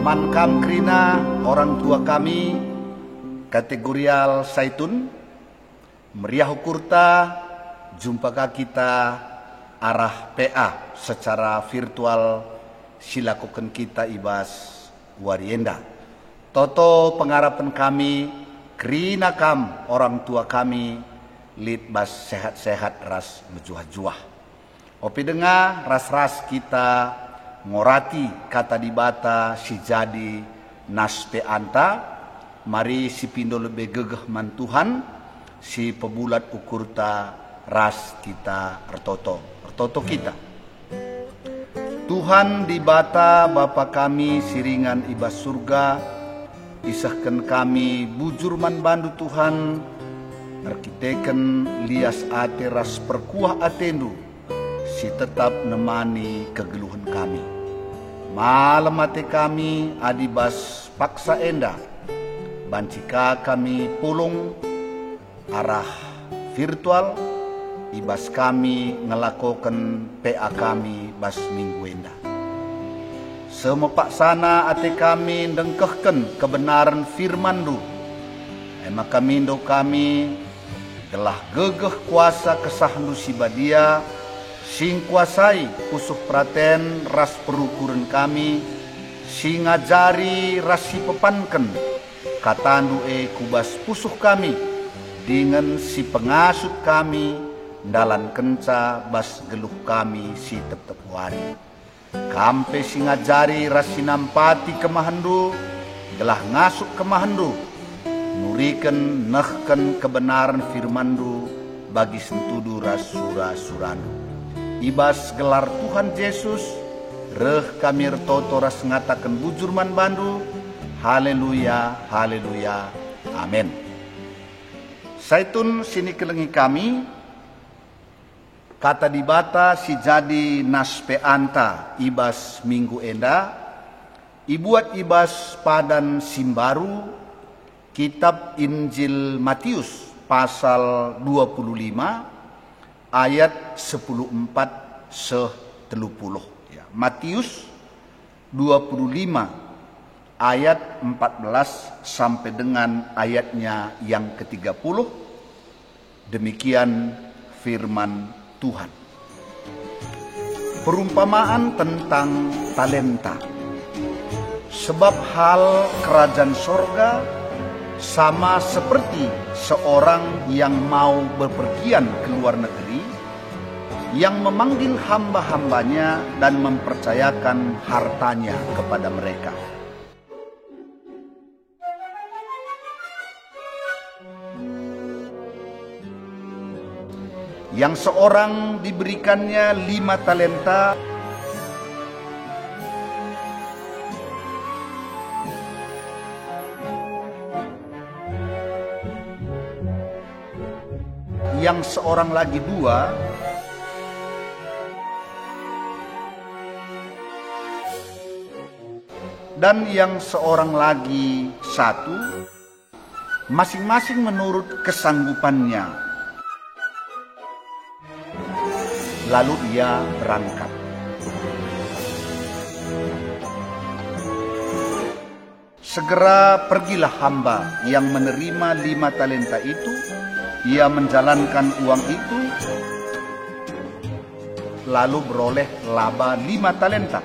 Paman kam krina orang tua kami kategorial Saitun meriah ukurta jumpa kita arah PA secara virtual silakukan kita ibas warienda. Toto pengharapan kami krina kam orang tua kami lid bas sehat-sehat ras mejuah-juah. Opi dengar ras-ras kita ngorati kata dibata si jadi naspe anta, mari si pindo lebih gegeh man Tuhan, si pebulat ukurta ras kita ertoto kita. Tuhan dibata Bapa kami siringan ibas surga, isahkan kami bujur man bandu Tuhan, arkiteken lias ate ras perkuah atendu, si tetap nemani kegeluhan kami. Malam ate kami adibas paksa enda, bancika kami pulung arah virtual, ibas kami ngelakokan PA kami bas minggu enda. Semepak sana ate kami dengkehken kebenaran firman-Du. Maka mindo kami telah gegeh kuasa kesah-Du sibadia, sing kuasai pusuh praten ras perukuran kami, sing ngajari ras si pepanken katandu kubas pusuh kami, dengan si pengasut kami dalan kenca bas geluh kami si tetep wari. Kampe si ngajari ras sinampati kemahandu, gelah ngasuk kemahandu, nuriken nehken kebenaran firman-Du bagi sentudu ras sura-surandu. Ibas gelar Tuhan Yesus, reh kami ertoto ras ngatakan bujurman bandu, haleluya, haleluya, amin. Saitun sini kelengi kami, kata dibata si jadi naspe anta ibas minggu enda, ibuat ibas padan simbaru, kitab Injil Matius pasal 25, ayat 14-30 ya. Matius 25 ayat 14 sampai dengan ayatnya yang ke-30. Demikian firman Tuhan. Perumpamaan tentang talenta. Sebab hal kerajaan sorga sama seperti seorang yang mau bepergian ke luar negeri, yang memanggil hamba-hambanya dan mempercayakan hartanya kepada mereka. Yang seorang diberikannya 5 talenta, yang seorang lagi 2, dan yang seorang lagi 1, masing-masing menurut kesanggupannya. Lalu ia berangkat. Segera pergilah hamba yang menerima 5 talenta itu. Ia menjalankan uang itu, lalu beroleh laba 5 talenta.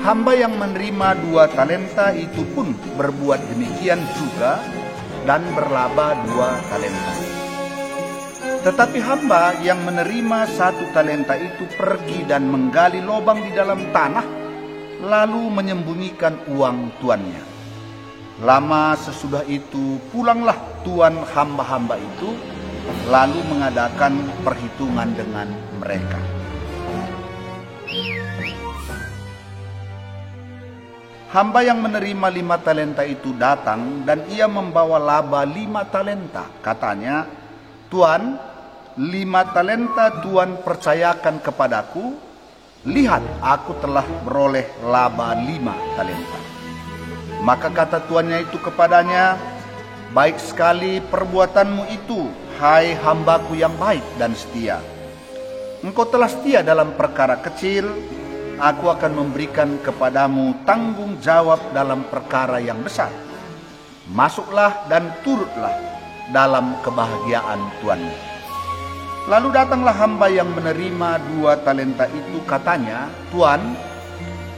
Hamba yang menerima 2 talenta itu pun berbuat demikian juga dan berlaba 2 talenta. Tetapi hamba yang menerima 1 talenta itu pergi dan menggali lubang di dalam tanah, lalu menyembunyikan uang tuannya. Lama sesudah itu pulanglah tuan hamba-hamba itu, lalu mengadakan perhitungan dengan mereka. Hamba yang menerima 5 talenta itu datang dan ia membawa laba 5 talenta. Katanya, Tuan, 5 talenta Tuan percayakan kepadaku. Lihat, aku telah beroleh laba 5 talenta. Maka kata tuannya itu kepadanya, baik sekali perbuatanmu itu, hai hambaku yang baik dan setia. Engkau telah setia dalam perkara kecil, aku akan memberikan kepadamu tanggung jawab dalam perkara yang besar. Masuklah dan turutlah dalam kebahagiaan tuanmu. Lalu datanglah hamba yang menerima 2 talenta itu, katanya, Tuan,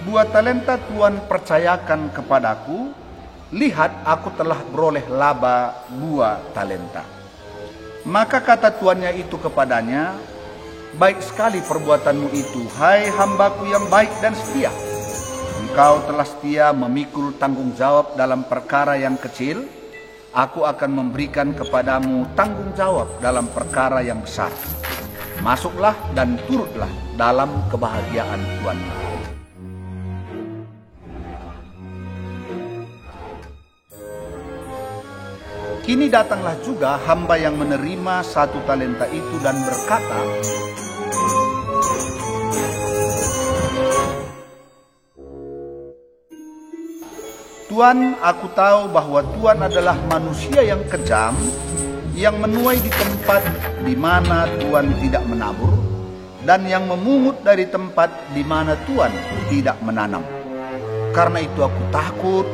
2 talenta Tuan percayakan kepadaku, lihat aku telah beroleh laba 2 talenta. Maka kata tuannya itu kepadanya, baik sekali perbuatanmu itu, hai hambaku yang baik dan setia. Engkau telah setia memikul tanggung jawab dalam perkara yang kecil, aku akan memberikan kepadamu tanggung jawab dalam perkara yang besar. Masuklah dan turutlah dalam kebahagiaan tuanmu. Kini datanglah juga hamba yang menerima 1 talenta itu dan berkata, Tuan, aku tahu bahwa Tuan adalah manusia yang kejam, yang menuai di tempat di mana Tuan tidak menabur, dan yang memungut dari tempat di mana Tuan tidak menanam. Karena itu aku takut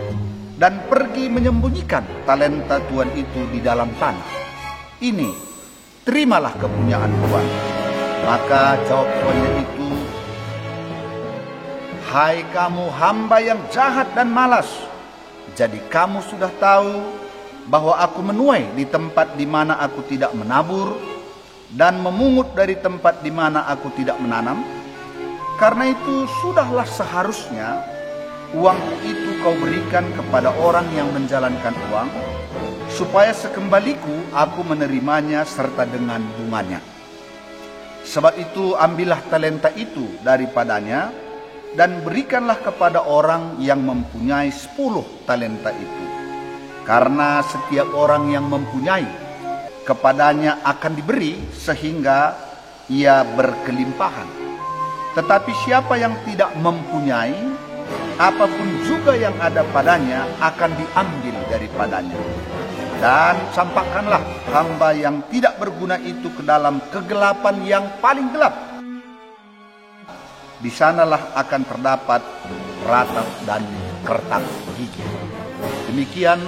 dan pergi menyembunyikan talenta Tuan itu di dalam tanah. Ini, terimalah kepunyaan Tuan. Maka jawab tuannya itu, hai kamu hamba yang jahat dan malas, jadi kamu sudah tahu bahwa aku menuai di tempat di mana aku tidak menabur dan memungut dari tempat di mana aku tidak menanam. Karena itu sudahlah seharusnya uangku itu kau berikan kepada orang yang menjalankan uang, supaya sekembaliku aku menerimanya serta dengan bunganya. Sebab itu ambillah talenta itu daripadanya dan berikanlah kepada orang yang mempunyai 10 talenta itu. Karena setiap orang yang mempunyai, kepadanya akan diberi sehingga ia berkelimpahan. Tetapi siapa yang tidak mempunyai, apapun juga yang ada padanya akan diambil daripadanya. Dan campakkanlah hamba yang tidak berguna itu ke dalam kegelapan yang paling gelap. Di sanalah akan terdapat ratap dan kertak gigi. Demikian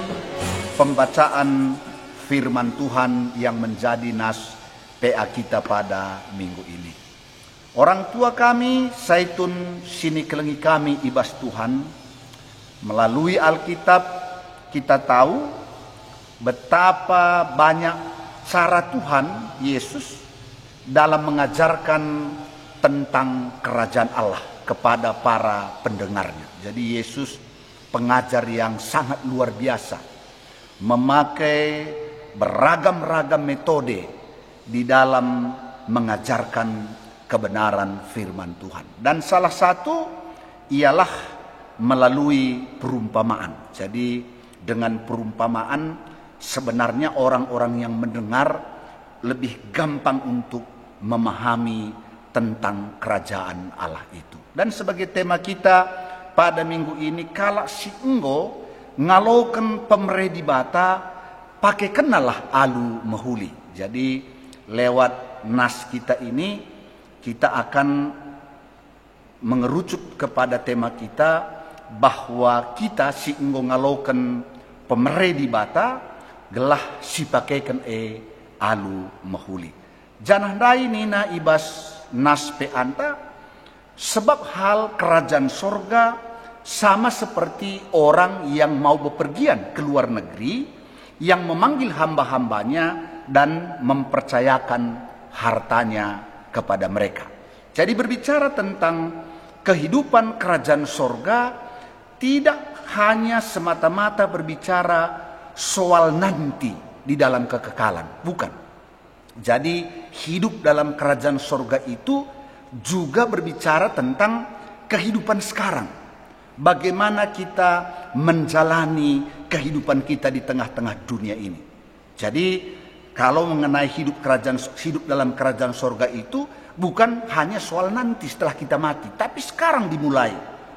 pembacaan firman Tuhan yang menjadi nas PA kita pada minggu ini. Orang tua kami, Zaitun Sini Kelengi kami, ibas Tuhan, melalui Alkitab kita tahu betapa banyak cara Tuhan Yesus dalam mengajarkan tentang kerajaan Allah kepada para pendengarnya. Jadi Yesus pengajar yang sangat luar biasa, memakai beragam-ragam metode di dalam mengajarkan kebenaran firman Tuhan. Dan salah satu ialah melalui perumpamaan. Jadi dengan perumpamaan sebenarnya orang-orang yang mendengar lebih gampang untuk memahami tentang kerajaan Allah itu. Dan sebagai tema kita pada minggu ini, kalau si enggo ngaloken pemereh di bata, pakai kenalah alu mehuli. Jadi lewat nas kita ini, kita akan mengerucut kepada tema kita bahwa kita si enggo ngaloken pemereh di bata, gelah si pakaikan alu mehuli. Janah dai nina ibas nas pe anta, sebab hal kerajaan sorga sama seperti orang yang mau bepergian ke luar negeri, yang memanggil hamba-hambanya dan mempercayakan hartanya kepada mereka. Jadi berbicara tentang kehidupan kerajaan sorga tidak hanya semata-mata berbicara soal nanti di dalam kekekalan, bukan. Jadi hidup dalam kerajaan sorga itu juga berbicara tentang kehidupan sekarang. Bagaimana kita menjalani kehidupan kita di tengah-tengah dunia ini. Jadi kalau mengenai hidup dalam kerajaan sorga itu bukan hanya soal nanti setelah kita mati, tapi sekarang dimulai.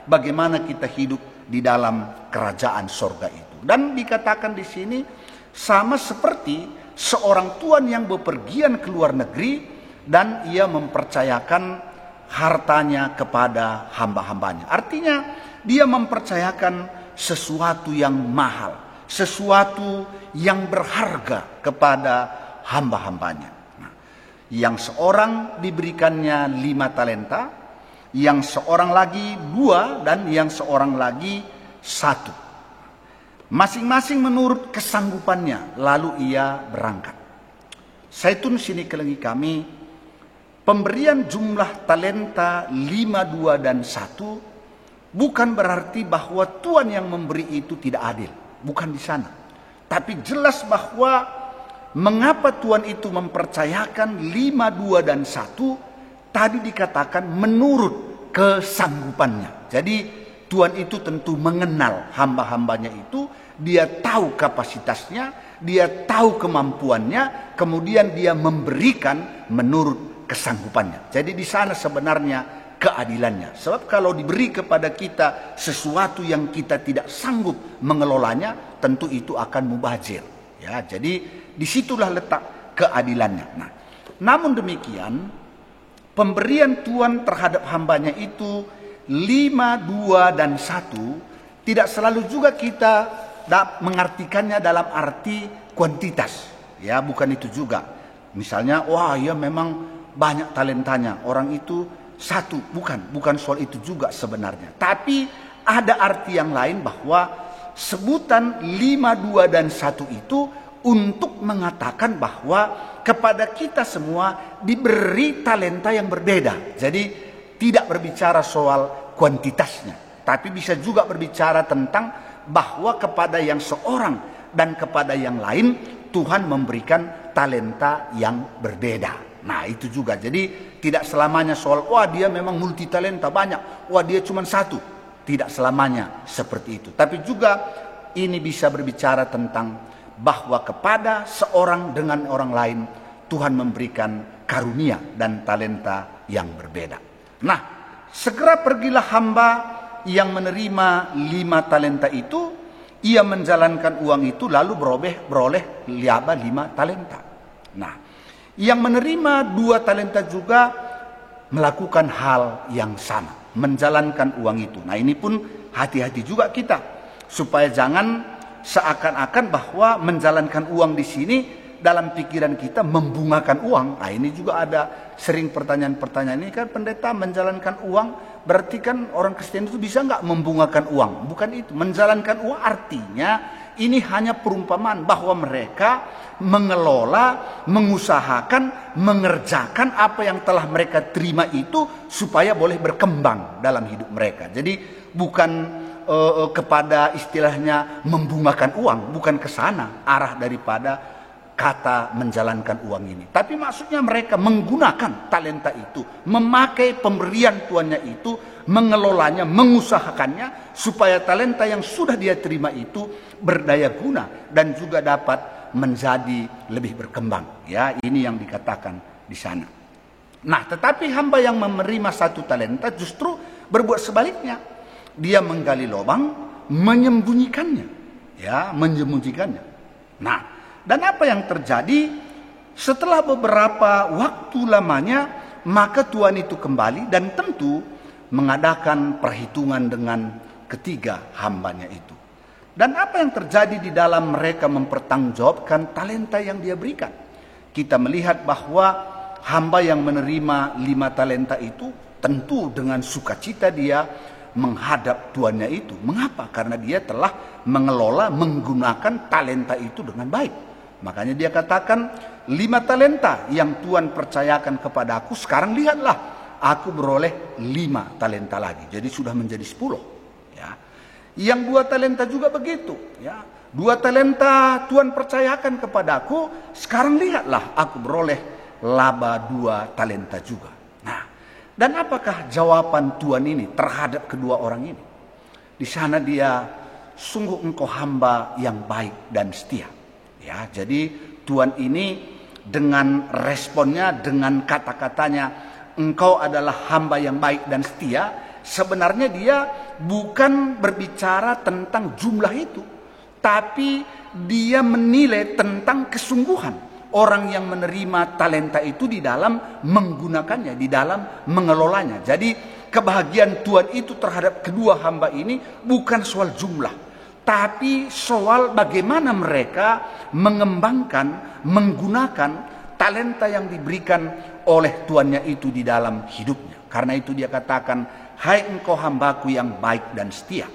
Bagaimana kita hidup di dalam kerajaan sorga itu. Dan dikatakan di sini sama seperti seorang tuan yang bepergian ke luar negeri dan ia mempercayakan hartanya kepada hamba-hambanya. Artinya dia mempercayakan sesuatu yang mahal, sesuatu yang berharga kepada hamba-hambanya. Nah, yang seorang diberikannya 5 talenta, yang seorang lagi 2, dan yang seorang lagi 1. Masing-masing menurut kesanggupannya, lalu ia berangkat. Saitun sini kelengi kami, pemberian jumlah talenta 5, 2, dan 1 bukan berarti bahwa Tuhan yang memberi itu tidak adil. Bukan di sana. Tapi jelas bahwa mengapa Tuhan itu mempercayakan 5, 2, dan 1 tadi dikatakan menurut kesanggupannya. Jadi Tuhan itu tentu mengenal hamba-hambanya itu, dia tahu kapasitasnya, dia tahu kemampuannya, kemudian dia memberikan menurut kesanggupannya. Jadi di sana sebenarnya keadilannya. Sebab kalau diberi kepada kita sesuatu yang kita tidak sanggup mengelolanya, tentu itu akan mubazir. Ya, jadi disitulah letak keadilannya. Nah, namun demikian, pemberian Tuhan terhadap hambanya itu 5, 2, dan 1 tidak selalu juga kita mengartikannya dalam arti kuantitas. Ya, bukan itu juga. Misalnya, wah ya memang banyak talentanya, orang itu 1, bukan soal itu juga sebenarnya. Tapi ada arti yang lain bahwa sebutan 5, 2, dan 1 itu untuk mengatakan bahwa kepada kita semua diberi talenta yang berbeda. Jadi tidak berbicara soal kuantitasnya, tapi bisa juga berbicara tentang bahwa kepada yang seorang dan kepada yang lain Tuhan memberikan talenta yang berbeda. Nah itu juga, jadi tidak selamanya soal wah dia memang multi talenta banyak, wah dia cuma 1. Tidak selamanya seperti itu. Tapi juga ini bisa berbicara tentang bahwa kepada seorang dengan orang lain Tuhan memberikan karunia dan talenta yang berbeda. Nah, segera pergilah hamba yang menerima 5 talenta itu, ia menjalankan uang itu lalu beroleh laba 5 talenta. Nah, yang menerima 2 talenta juga melakukan hal yang sama, menjalankan uang itu. Nah, ini pun hati-hati juga kita supaya jangan seakan-akan bahwa menjalankan uang di sini dalam pikiran kita membungakan uang. Nah, ini juga ada sering pertanyaan-pertanyaan ini kan, pendeta menjalankan uang berarti kan orang Kristen itu bisa nggak membungakan uang? Bukan itu. Menjalankan uang artinya ini hanya perumpamaan bahwa mereka mengelola, mengusahakan, mengerjakan apa yang telah mereka terima itu supaya boleh berkembang dalam hidup mereka. Jadi bukan kepada istilahnya membungakan uang, bukan ke sana arah daripada kata menjalankan uang ini. Tapi maksudnya mereka menggunakan talenta itu, memakai pemberian tuannya itu, mengelolanya, mengusahakannya supaya talenta yang sudah dia terima itu berdaya guna dan juga dapat menjadi lebih berkembang. Ya, ini yang dikatakan di sana. Nah, tetapi hamba yang menerima 1 talenta justru berbuat sebaliknya. Dia menggali lubang, menyembunyikannya. Ya, menyembunyikannya. Nah, dan apa yang terjadi setelah beberapa waktu lamanya, maka tuan itu kembali dan tentu mengadakan perhitungan dengan ketiga hambanya itu. Dan apa yang terjadi di dalam mereka mempertanggungjawabkan talenta yang dia berikan? Kita melihat bahwa hamba yang menerima 5 talenta itu tentu dengan sukacita dia menghadap tuannya itu. Mengapa? Karena dia telah mengelola, menggunakan talenta itu dengan baik. Makanya dia katakan 5 talenta yang Tuhan percayakan kepada aku, sekarang lihatlah aku beroleh 5 talenta lagi. Jadi sudah menjadi 10. Ya. Yang 2 talenta juga begitu. Ya. 2 talenta Tuhan percayakan kepada aku, sekarang lihatlah aku beroleh laba 2 talenta juga. Nah, dan apakah jawaban Tuhan ini terhadap kedua orang ini? Di sana dia, sungguh engkau hamba yang baik dan setia. Ya, jadi Tuhan ini dengan responnya, dengan kata-katanya, engkau adalah hamba yang baik dan setia. Sebenarnya dia bukan berbicara tentang jumlah itu, tapi dia menilai tentang kesungguhan orang yang menerima talenta itu di dalam menggunakannya, di dalam mengelolanya. Jadi kebahagiaan Tuhan itu terhadap kedua hamba ini bukan soal jumlah, tapi soal bagaimana mereka mengembangkan, menggunakan talenta yang diberikan oleh tuannya itu di dalam hidupnya. Karena itu dia katakan, hai engkau hambaku yang baik dan setia,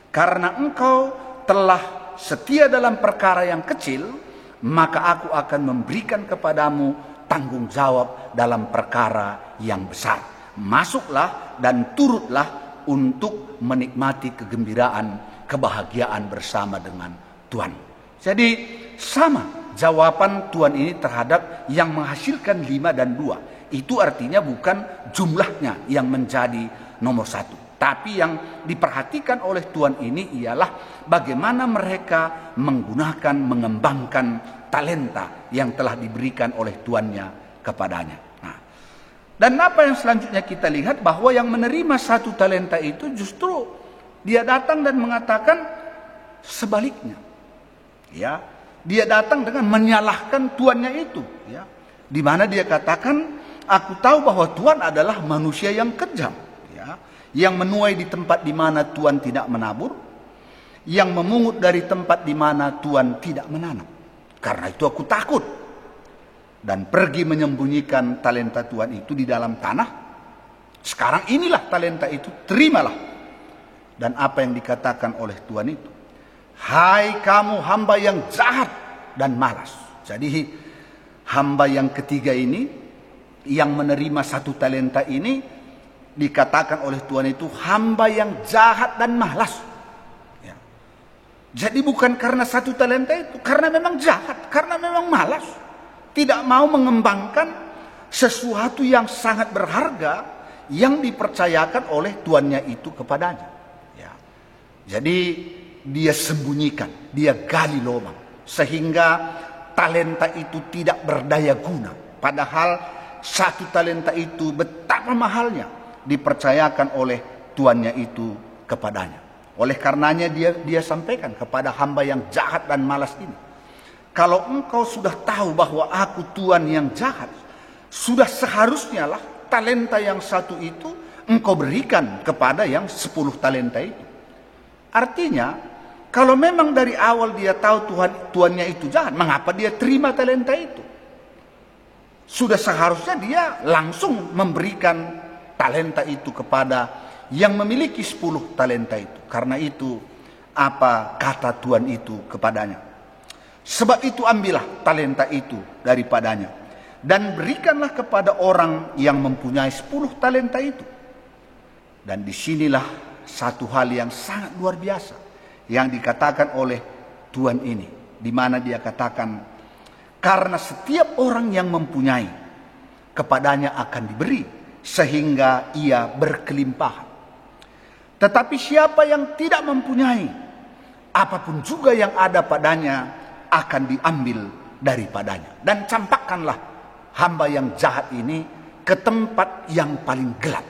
karena engkau telah setia dalam perkara yang kecil, maka aku akan memberikan kepadamu tanggung jawab dalam perkara yang besar. Masuklah dan turutlah untuk menikmati kegembiraan, kebahagiaan bersama dengan Tuhan. Jadi sama jawaban Tuhan ini terhadap yang menghasilkan 5 dan 2. Itu artinya bukan jumlahnya yang menjadi nomor 1. Tapi yang diperhatikan oleh Tuhan ini ialah bagaimana mereka menggunakan, mengembangkan talenta yang telah diberikan oleh tuannya kepadanya. Nah, dan apa yang selanjutnya kita lihat bahwa yang menerima 1 talenta itu justru dia datang dan mengatakan sebaliknya. Ya, dia datang dengan menyalahkan tuannya itu. Ya, di mana dia katakan, aku tahu bahwa Tuhan adalah manusia yang kejam. Yang menuai di tempat di mana Tuhan tidak menabur, yang memungut dari tempat di mana Tuhan tidak menanam. Karena itu aku takut dan pergi menyembunyikan talenta Tuhan itu di dalam tanah. Sekarang inilah talenta itu, terimalah. Dan apa yang dikatakan oleh Tuhan itu, hai kamu hamba yang jahat dan malas. Jadi hamba yang ketiga ini, yang menerima 1 talenta ini, dikatakan oleh Tuhan itu hamba yang jahat dan malas. Ya. Jadi bukan karena 1 talenta itu, karena memang jahat, karena memang malas, tidak mau mengembangkan sesuatu yang sangat berharga yang dipercayakan oleh tuannya itu kepadanya. Ya. Jadi dia sembunyikan, dia gali lubang sehingga talenta itu tidak berdaya guna. Padahal 1 talenta itu betapa mahalnya dipercayakan oleh tuannya itu kepadanya. Oleh karenanya dia sampaikan kepada hamba yang jahat dan malas ini, kalau engkau sudah tahu bahwa aku tuan yang jahat, sudah seharusnya lah talenta yang 1 itu engkau berikan kepada yang 10 talenta itu. Artinya kalau memang dari awal dia tahu tuannya itu jahat, mengapa dia terima talenta itu? Sudah seharusnya dia langsung memberikan talenta itu kepada yang memiliki 10 talenta itu. Karena itu apa kata Tuhan itu kepadanya? Sebab itu ambillah talenta itu daripadanya dan berikanlah kepada orang yang mempunyai 10 talenta itu. Dan disinilah satu hal yang sangat luar biasa yang dikatakan oleh Tuhan ini, di mana dia katakan, karena setiap orang yang mempunyai, kepadanya akan diberi, sehingga ia berkelimpahan. Tetapi siapa yang tidak mempunyai, apapun juga yang ada padanya akan diambil daripadanya. Dan campakkanlah hamba yang jahat ini ke tempat yang paling gelap,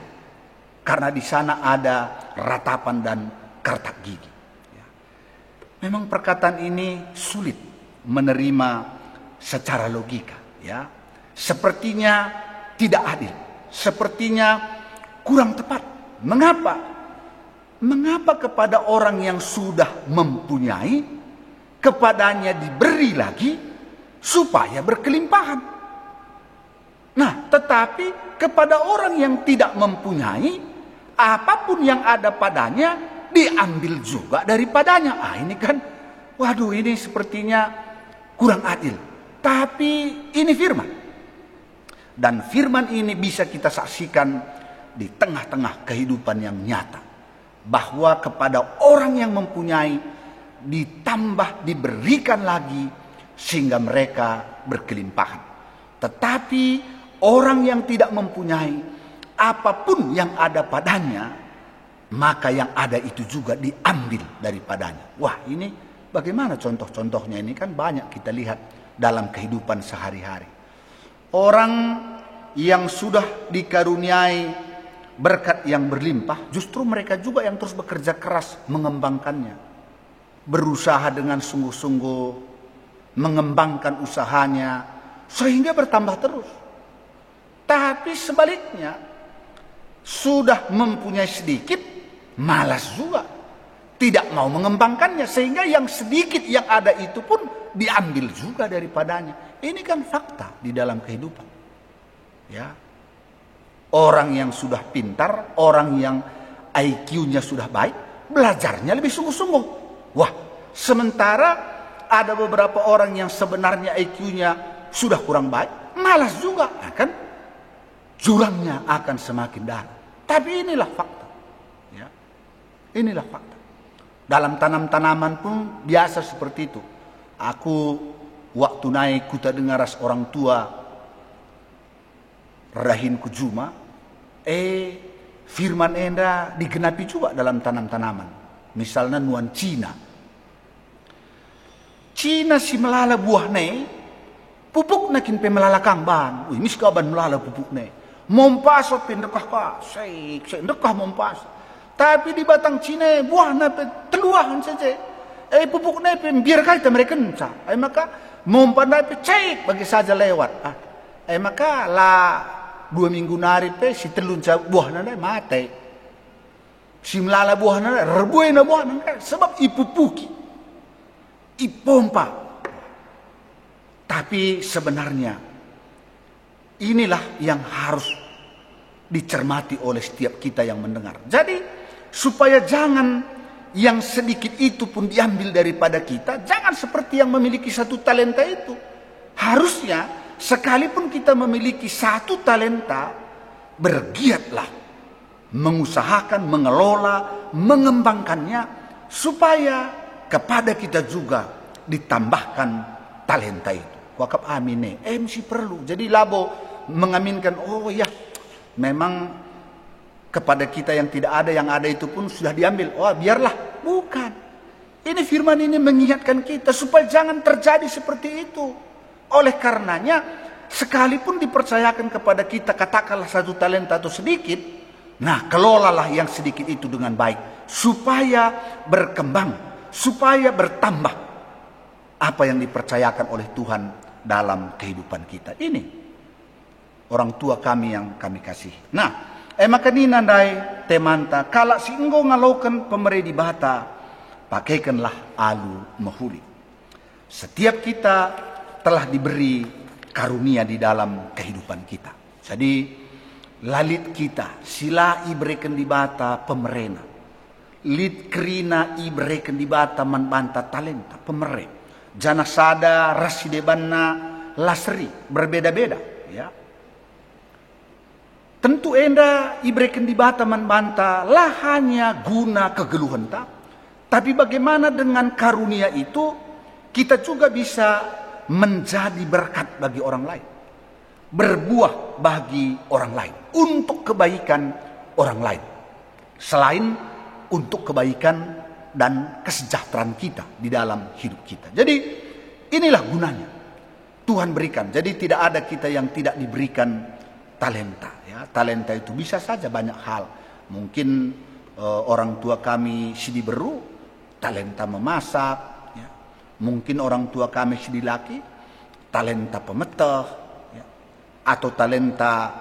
karena di sana ada ratapan dan kertak gigi. Memang perkataan ini sulit menerima secara logika. Ya, sepertinya tidak adil. Sepertinya kurang tepat. Mengapa? Mengapa kepada orang yang sudah mempunyai, kepadanya diberi lagi supaya berkelimpahan? Nah, tetapi kepada orang yang tidak mempunyai, apapun yang ada padanya diambil juga daripadanya. Ini kan, waduh, ini sepertinya kurang adil. Tapi ini firman. Dan firman ini bisa kita saksikan di tengah-tengah kehidupan yang nyata. Bahwa kepada orang yang mempunyai ditambah, diberikan lagi sehingga mereka berkelimpahan. Tetapi orang yang tidak mempunyai, apapun yang ada padanya, maka yang ada itu juga diambil daripadanya. Wah, ini bagaimana contoh-contohnya? Ini kan banyak kita lihat dalam kehidupan sehari-hari. Orang yang sudah dikaruniai berkat yang berlimpah, justru mereka juga yang terus bekerja keras mengembangkannya. Berusaha dengan sungguh-sungguh mengembangkan usahanya sehingga bertambah terus. Tapi sebaliknya, sudah mempunyai sedikit, malas juga, tidak mau mengembangkannya, sehingga yang sedikit yang ada itu pun diambil juga daripadanya. Ini kan fakta di dalam kehidupan. Ya, orang yang sudah pintar, orang yang IQ-nya sudah baik, belajarnya lebih sungguh-sungguh. Wah, sementara ada beberapa orang yang sebenarnya IQ-nya sudah kurang baik, malas juga, kan? Jurangnya akan semakin dalam. Tapi inilah fakta. Ya. Inilah fakta. Dalam tanam-tanaman pun biasa seperti itu. Aku waktu naik kuta dengar orang tua rahin ku juma, firman enda digenapi juga dalam tanam-tanaman. Misalnya nuan Cina. Cina si melala buah ne, pupuk nakin pe melala kang ban. Wih, miskaban melala pupuk ne. Mompasot pendekah ka, saya dekah mompas. Tapi di batang Cina buah na pe teluahan saja. Pupuk na pe biar kaya mereka kenca. Maka mompan na pe cek bagi saja lewat. Maka lah 2 minggu nari pe si telunca buah na mati. Si melala buah na rebuai na buah na sebab ipupuki, ipompa. Tapi sebenarnya inilah yang harus dicermati oleh setiap kita yang mendengar. Jadi supaya jangan yang sedikit itu pun diambil daripada kita, jangan seperti yang memiliki satu talenta itu. Harusnya sekalipun kita memiliki satu talenta, bergiatlah mengusahakan, mengelola, mengembangkannya supaya kepada kita juga ditambahkan talenta itu. Wakaf amine, mesti perlu. Jadi labo mengaminkan, oh ya, memang kepada kita yang tidak ada, yang ada itu pun sudah diambil. Oh biarlah, bukan. Ini firman ini mengingatkan kita supaya jangan terjadi seperti itu. Oleh karenanya, sekalipun dipercayakan kepada kita, katakanlah satu talenta atau sedikit, nah kelolalah yang sedikit itu dengan baik, supaya berkembang, supaya bertambah apa yang dipercayakan oleh Tuhan dalam kehidupan kita ini. Orang tua kami yang kami kasih. Nah, maka ni nandai temanta, kalau si engkau ngalokan pemerintah di bata, pakaikanlah alu mahuli. Setiap kita telah diberi karunia di dalam kehidupan kita. Jadi lalit kita sila ibrekan di bata pemerena, lit krina ibrekan di bata manbanta talenta pemerena, jana sada rasidebanna lasri berbeda-beda, ya. Tentu enda ibrekan di bata manbanta lah hanya guna kegeluhan tak, tapi bagaimana dengan karunia itu kita juga bisa menjadi berkat bagi orang lain, berbuah bagi orang lain, untuk kebaikan orang lain, selain untuk kebaikan dan kesejahteraan kita di dalam hidup kita. Jadi inilah gunanya Tuhan berikan. Jadi tidak ada kita yang tidak diberikan talenta. Ya, talenta itu bisa saja banyak hal. Mungkin orang tua kami sidi beru, talenta memasak. Ya. Mungkin orang tua kami sidi laki, talenta pemetah. Ya. Atau talenta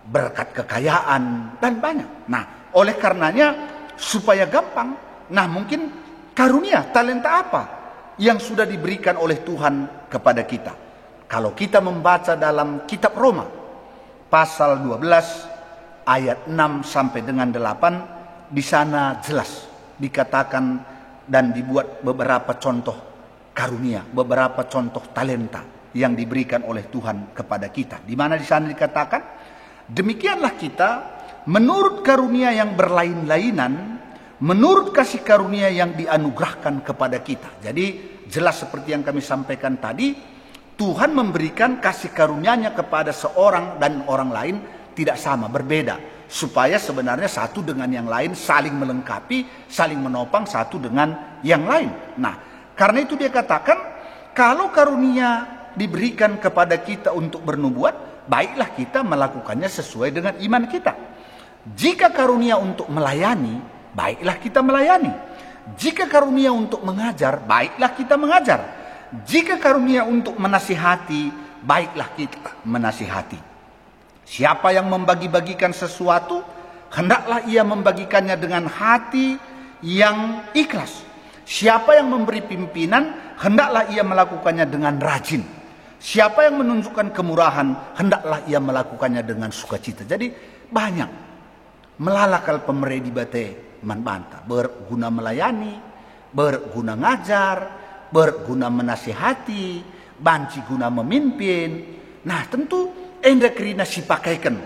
berkat kekayaan dan banyak. Nah, oleh karenanya supaya gampang, nah mungkin karunia, talenta apa yang sudah diberikan oleh Tuhan kepada kita. Kalau kita membaca dalam kitab Roma pasal 12 ayat 6 sampai dengan 8, di sana jelas dikatakan dan dibuat beberapa contoh karunia, beberapa contoh talenta yang diberikan oleh Tuhan kepada kita. Di mana di sana dikatakan, demikianlah kita menurut karunia yang berlain-lainan, menurut kasih karunia yang dianugerahkan kepada kita. Jadi jelas seperti yang kami sampaikan tadi, Tuhan memberikan kasih karunia-Nya kepada seorang dan orang lain tidak sama, berbeda. Supaya sebenarnya satu dengan yang lain saling melengkapi, saling menopang satu dengan yang lain. Nah, karena itu dia katakan, kalau karunia diberikan kepada kita untuk bernubuat, baiklah kita melakukannya sesuai dengan iman kita. Jika karunia untuk melayani, baiklah kita melayani. Jika karunia untuk mengajar, baiklah kita mengajar. Jika karunia untuk menasihati, baiklah kita menasihati. Siapa yang membagi-bagikan sesuatu, hendaklah ia membagikannya dengan hati yang ikhlas. Siapa yang memberi pimpinan, hendaklah ia melakukannya dengan rajin. Siapa yang menunjukkan kemurahan, hendaklah ia melakukannya dengan sukacita. Jadi banyak melalakal pemerintah di bate manbanta, berguna melayani, berguna ngajar, berguna menasihati, banci guna memimpin. Nah tentu enda kerina si pakaikan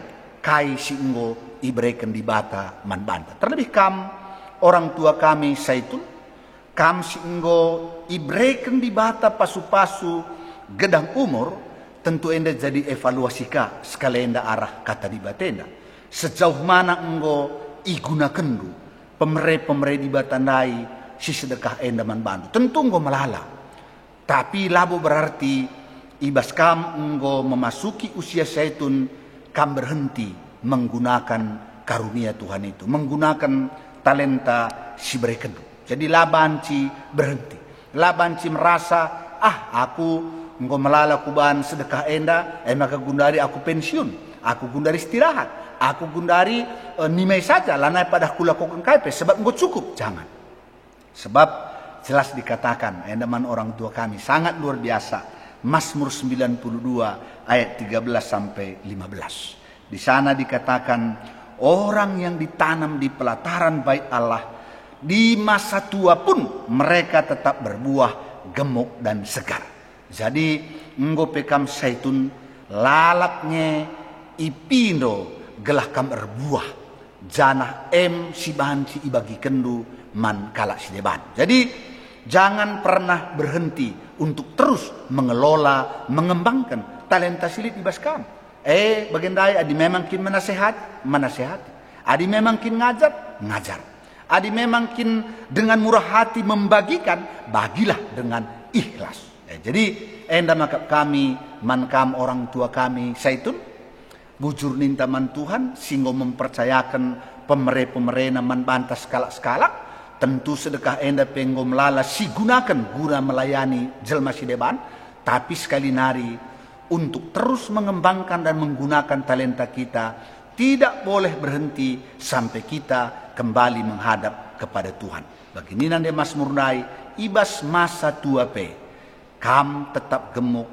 kai si enggo ibrekan di bata manbanta. Terlebih kam orang tua kami Saitun, kam si enggo ibrekan di bata pasu-pasu gedang umur, tentu enda jadi evaluasi ka sekali enda arah kata di batenda. Sejauh mana enggo igunakan du pemerintah di batandai si sedekah enda manbantu. Tentu enggo melala. Tapi labo berarti ibas kam enggo memasuki usia Saitun, kam berhenti menggunakan karunia Tuhan itu, menggunakan talenta si berikan. Jadi labanci berhenti. Labanci merasa, aku engko melala kuban sedekah enda, maka gundari aku pensiun, aku gundari istirahat, aku gundari nimai saja, lanai pada kula kokeng kaipe, sebab engko cukup. Jangan. Sebab jelas dikatakan, endaman orang tua kami sangat luar biasa. Mazmur 92 ayat 13 sampai 15. Di sana dikatakan, orang yang ditanam di pelataran bait Allah, di masa tua pun mereka tetap berbuah gemuk dan segar. Jadi enggo pekam Saitun lalaknya ipindo gelah kam berbuah janah si banci ibagi kendu man kalak si deban. Jadi jangan pernah berhenti untuk terus mengelola, mengembangkan talenta silit ibas kam. Bagendai adi memang kin menasehati. Adi memang kin ngajar. Adi memang kin dengan murah hati membagikan, bagilah dengan ikhlas. Jadi enda makap kami, mankam orang tua kami Saitun, bujur nintaman Tuhan, singgo mempercayakan pemerintah man bantas skalak-skalak. Tentu sedekah enda penggo melala si gunakan guna melayani jelma si deban, tapi sekali nari untuk terus mengembangkan dan menggunakan talenta kita, tidak boleh berhenti sampai kita kembali menghadap kepada Tuhan. Begini nande Mazmur nai, ibas masa tua pe, kam tetap gemuk,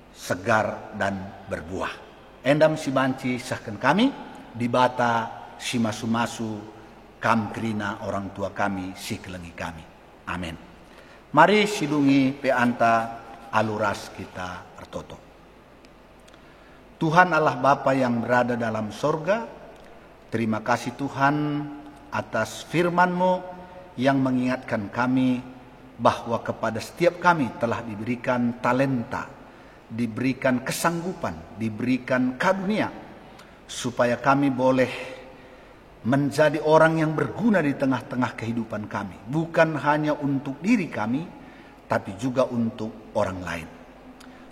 segar dan berbuah. Endam si banci sahkan kami, di bata si masu-masu, kam kerina orang tua kami, si kelengi kami. Amin. Mari silungi pe anta aluras kita ertoto. Tuhan Allah Bapa yang berada dalam sorga, terima kasih Tuhan atas firman-Mu yang mengingatkan kami bahwa kepada setiap kami telah diberikan talenta, diberikan kesanggupan, diberikan karunia, supaya kami boleh menjadi orang yang berguna di tengah-tengah kehidupan kami. Bukan hanya untuk diri kami, tapi juga untuk orang lain.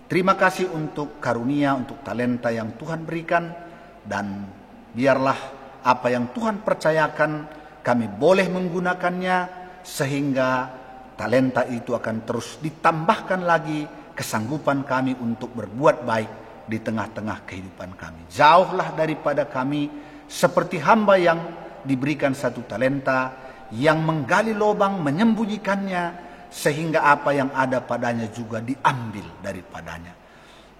Terima kasih untuk karunia, untuk talenta yang Tuhan berikan. Dan biarlah apa yang Tuhan percayakan, kami boleh menggunakannya, sehingga talenta itu akan terus ditambahkan lagi kesanggupan kami untuk berbuat baik di tengah-tengah kehidupan kami. Jauhlah daripada kami seperti hamba yang diberikan satu talenta, yang menggali lubang, menyembunyikannya, sehingga apa yang ada padanya juga diambil daripadanya.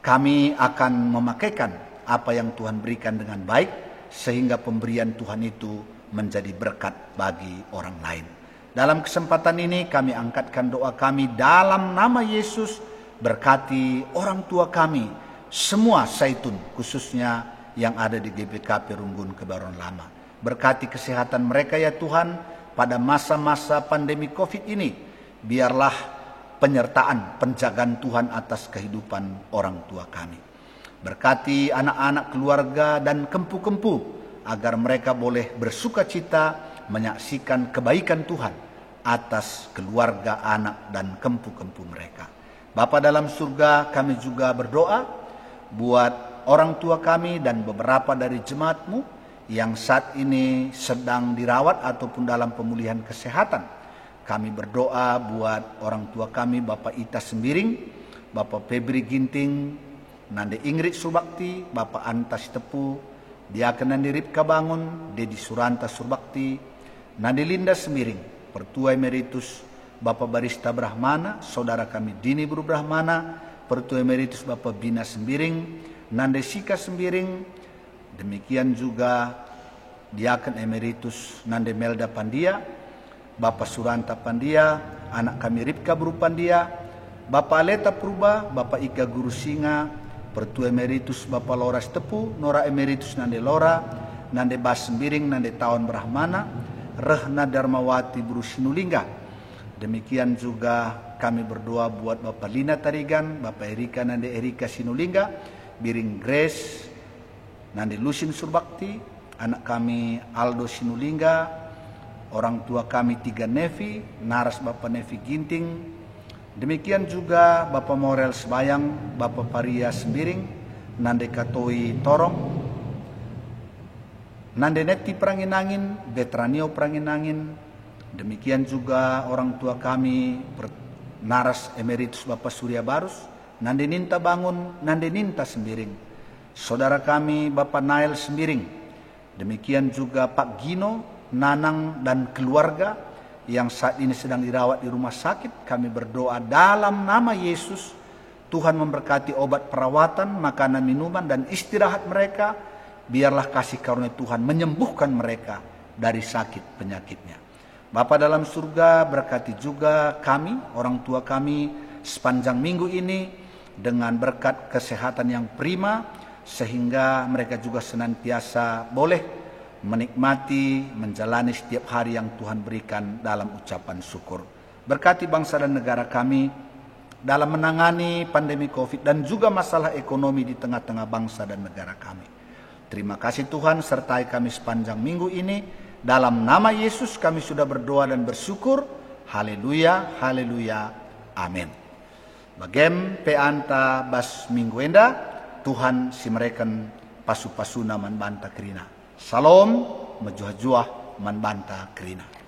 Kami akan memakaikan apa yang Tuhan berikan dengan baik, sehingga pemberian Tuhan itu menjadi berkat bagi orang lain. Dalam kesempatan ini kami angkatkan doa kami dalam nama Yesus. Berkati orang tua kami, semua Saitun, khususnya yang ada di GPKP Runggun Kebayoran Lama. Berkati kesehatan mereka ya Tuhan pada masa-masa pandemi COVID ini. Biarlah penyertaan, penjagaan Tuhan atas kehidupan orang tua kami. Berkati anak-anak, keluarga dan kempu-kempu, agar mereka boleh bersuka cita menyaksikan kebaikan Tuhan atas keluarga, anak dan kempu-kempu mereka. Bapa dalam surga, kami juga berdoa buat orang tua kami dan beberapa dari jemaat-Mu yang saat ini sedang dirawat ataupun dalam pemulihan kesehatan. Kami berdoa buat orang tua kami, Bapak Ita Sembiring, Bapak Febri Ginting, Nande Ingrid Surbakti, Bapak Anta Sitepu, Diaken Nandi Ripka Bangun, Dedi Suranta Surbakti, Nande Linda Sembiring, Pertua Emeritus Bapak Barista Brahmana, saudara kami Dini Buru Brahmana, Pertua Emeritus Bapak Bina Sembiring, Nande Sika Sembiring, demikian juga Diaken Emeritus Nande Melda Pandia, Bapak Suranta Pandia, anak kami Ripka Buru Pandia, Bapak Aleta Purba, Bapak Ika Guru Singa, Pertua Emeritus Bapak Lora Stepu, Nora Emeritus Nande Lora, Nande Bas Sembiring, Nande Tawan Brahmana, Rehna Darmawati Buru Sinulingga. Demikian juga kami berdoa buat Bapak Lina Tarigan, Bapak Erika Nande Erika Sinulingga, Biring Grace, Nande Lusin Surbakti, anak kami Aldo Sinulingga, orang tua kami Tiga Nevi, Naras Bapak Nevi Ginting, demikian juga Bapak Morel Sebayang, Bapak Paria Sembiring, Nande Katoi Torong, Nande Neti Pranginangin, Betranio Pranginangin, demikian juga orang tua kami Naras Emeritus Bapak Surya Barus, Nande Ninta Bangun, Nande Ninta Sembiring, saudara kami Bapak Nail Sembiring, demikian juga Pak Gino, Nanang dan keluarga yang saat ini sedang dirawat di rumah sakit. Kami berdoa dalam nama Yesus, Tuhan memberkati obat perawatan, makanan, minuman, dan istirahat mereka. Biarlah kasih karunia Tuhan menyembuhkan mereka dari sakit penyakitnya. Bapa dalam surga, berkati juga kami, orang tua kami sepanjang minggu ini dengan berkat kesehatan yang prima, sehingga mereka juga senantiasa boleh menikmati, menjalani setiap hari yang Tuhan berikan dalam ucapan syukur. Berkati bangsa dan negara kami dalam menangani pandemi COVID dan juga masalah ekonomi di tengah-tengah bangsa dan negara kami. Terima kasih Tuhan, sertai kami sepanjang minggu ini. Dalam nama Yesus kami sudah berdoa dan bersyukur. Haleluya, haleluya, amin. Bagem peanta bas mingguenda, Tuhan si mereken pasu-pasuna man banta kerina. Salam, majuah-juah man banta kerina.